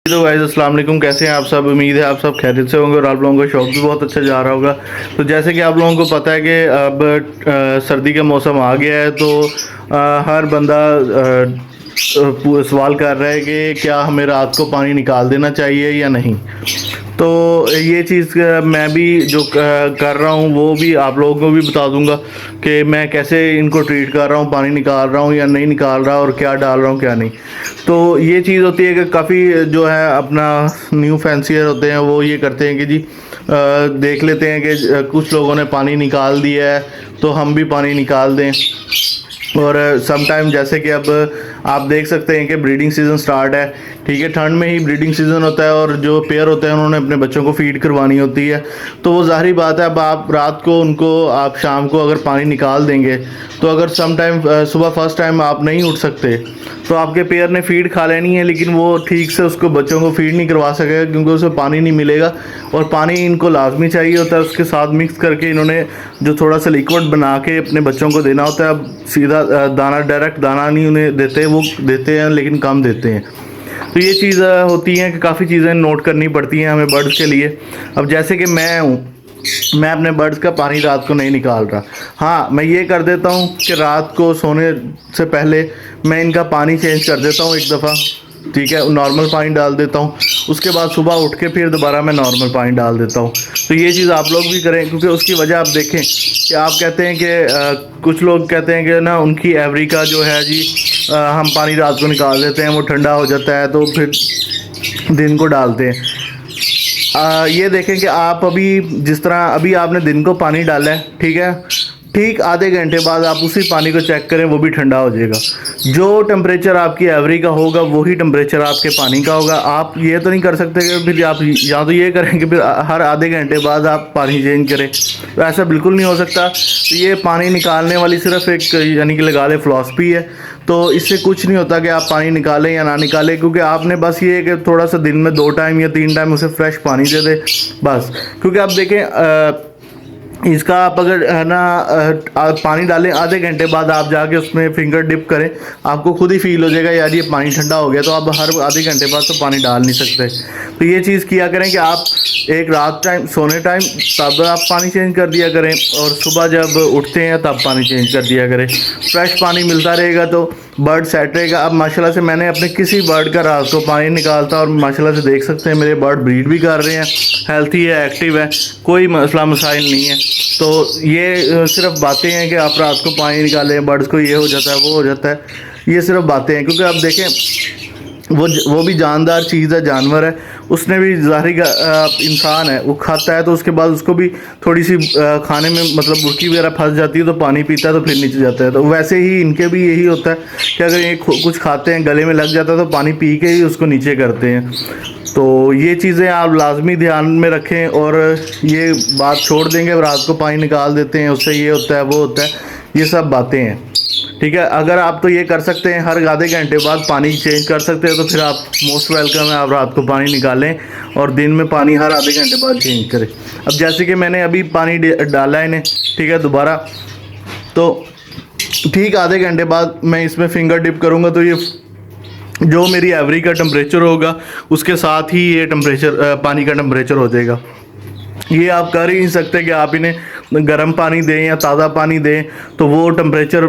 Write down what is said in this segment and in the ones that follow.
तो गाइस अस्सलाम वालेकुम, कैसे हैं आप सब। उम्मीद है आप सब खैरियत से होंगे और आप लोगों का शौक भी बहुत अच्छा जा रहा होगा। तो जैसे कि आप लोगों को पता है कि अब सर्दी का मौसम आ गया है, तो हर बंदा सवाल कर रहा है कि क्या हमें रात को पानी निकाल देना चाहिए या नहीं। तो ये चीज़ मैं भी जो कर रहा हूँ वो भी आप लोगों को भी बता दूंगा कि मैं कैसे इनको ट्रीट कर रहा हूँ, पानी निकाल रहा हूँ या नहीं निकाल रहा और क्या डाल रहा हूँ क्या नहीं। तो ये चीज़ होती है कि काफ़ी जो है अपना न्यू फैंसियर होते हैं वो ये करते हैं कि जी देख लेते हैं कि कुछ लोगों ने पानी निकाल दिया है तो हम भी पानी निकाल दें। और सम टाइम जैसे कि अब आप देख सकते हैं कि ब्रीडिंग सीज़न स्टार्ट है, ठीक है। ठंड में ही ब्रीडिंग सीज़न होता है और जो पेयर होते हैं उन्होंने अपने बच्चों को फीड करवानी होती है। तो वो ज़ाहिर बात है, अब आप रात को उनको आप शाम को अगर पानी निकाल देंगे तो अगर सम टाइम सुबह फर्स्ट टाइम आप नहीं उठ सकते तो आपके पेयर ने फीड खा लेनी है, लेकिन वो ठीक से उसको बच्चों को फीड नहीं करवा सकेगा क्योंकि उसे पानी नहीं मिलेगा। और पानी इनको लाजमी चाहिए होता है, उसके साथ मिक्स करके इन्होंने जो थोड़ा सा लिक्विड बना के अपने बच्चों को देना होता है। अब सीधा दाना, डायरेक्ट दाना नहीं उन्हें देते, वो देते हैं लेकिन कम देते हैं। तो ये चीज़ होती है कि काफ़ी चीज़ें नोट करनी पड़ती हैं हमें बर्ड्स के लिए। अब जैसे कि मैं हूँ, मैं अपने बर्ड्स का पानी रात को नहीं निकाल रहा। हाँ, मैं ये कर देता हूँ कि रात को सोने से पहले मैं इनका पानी चेंज कर देता हूँ एक दफ़ा, ठीक है। नॉर्मल पानी डाल देता हूँ, उसके बाद सुबह उठ के फिर दोबारा मैं नॉर्मल पानी डाल देता हूँ। तो ये चीज़ आप लोग भी करें, क्योंकि उसकी वजह आप देखें कि आप कहते हैं कि कुछ लोग कहते हैं कि ना उनकी एवरी का जो है जी हम पानी रात को निकाल देते हैं, वो ठंडा हो जाता है तो फिर दिन को डालते हैं। ये देखें कि आप अभी जिस तरह अभी आपने दिन को पानी डाला है, ठीक है, ठीक आधे घंटे बाद आप उसी पानी को चेक करें, वो भी ठंडा हो जाएगा। जो टेम्परेचर आपकी एवरी का होगा वही टेम्परेचर आपके पानी का होगा। आप ये तो नहीं कर सकते कि फिर आप या तो ये करें कि फिर हर आधे घंटे बाद आप पानी चेंज करें, तो ऐसा बिल्कुल नहीं हो सकता। तो ये पानी निकालने वाली सिर्फ एक यानी कि लगा ले फ़िलॉसफी है। तो इससे कुछ नहीं होता कि आप पानी निकालें या ना निकालें, क्योंकि आपने बस ये कि थोड़ा सा दिन में 2 टाइम या 3 टाइम उसे फ्रेश पानी दे दे बस। क्योंकि आप देखें इसका आप अगर है ना पानी डालें, आधे घंटे बाद आप जाके उसमें फिंगर डिप करें, आपको खुद ही फील हो जाएगा यार ये पानी ठंडा हो गया। तो आप हर आधे घंटे बाद तो पानी डाल नहीं सकते। तो ये चीज़ किया करें कि आप एक रात टाइम सोने टाइम तब आप पानी चेंज कर दिया करें और सुबह जब उठते हैं तब पानी चेंज कर दिया करें। फ्रेश पानी मिलता रहेगा तो बर्ड सेट रहेगा। अब माशाल्लाह से मैंने अपने किसी बर्ड का रात को पानी निकालता और माशाल्लाह से देख सकते हैं मेरे बर्ड ब्रीड भी कर रहे हैं, हेल्थी है, एक्टिव है, कोई मसला मसाइल नहीं है। तो ये सिर्फ बातें हैं कि आप रात को पानी निकालें, बर्ड्स को ये हो जाता है वो हो जाता है, ये सिर्फ बातें हैं। क्योंकि आप देखें वो भी जानदार चीज़ है, जानवर है, उसने भी ज़ाहिर इंसान है, वो खाता है तो उसके बाद उसको भी थोड़ी सी खाने में मतलब बुरकी वगैरह फंस जाती है तो पानी पीता है तो फिर नीचे जाता है। तो वैसे ही इनके भी यही होता है कि अगर ये कुछ खाते हैं गले में लग जाता है तो पानी पी के ही उसको नीचे करते हैं। तो ये चीज़ें आप लाजमी ध्यान में रखें और ये बात छोड़ देंगे रात को पानी निकाल देते हैं उससे ये होता है वो होता है, ये सब बातें हैं, ठीक है। अगर आप तो ये कर सकते हैं हर आधे घंटे बाद पानी चेंज कर सकते हैं तो फिर आप मोस्ट वेलकम है, आप रात को पानी निकालें और दिन में पानी हर आधे घंटे बाद चेंज करें। अब जैसे कि मैंने अभी पानी डाला है इन्हें, ठीक है, दोबारा, तो ठीक आधे घंटे बाद मैं इसमें फिंगर डिप करूँगा तो ये जो मेरी एवरी का टेम्परेचर होगा उसके साथ ही ये टेम्परेचर पानी का टेम्परेचर हो जाएगा। ये आप कर ही नहीं सकते कि आप इन्हें गर्म पानी दें या ताज़ा पानी दें तो वो टेम्परेचर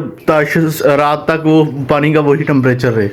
रात तक वो पानी का वही टेम्परेचर रहे।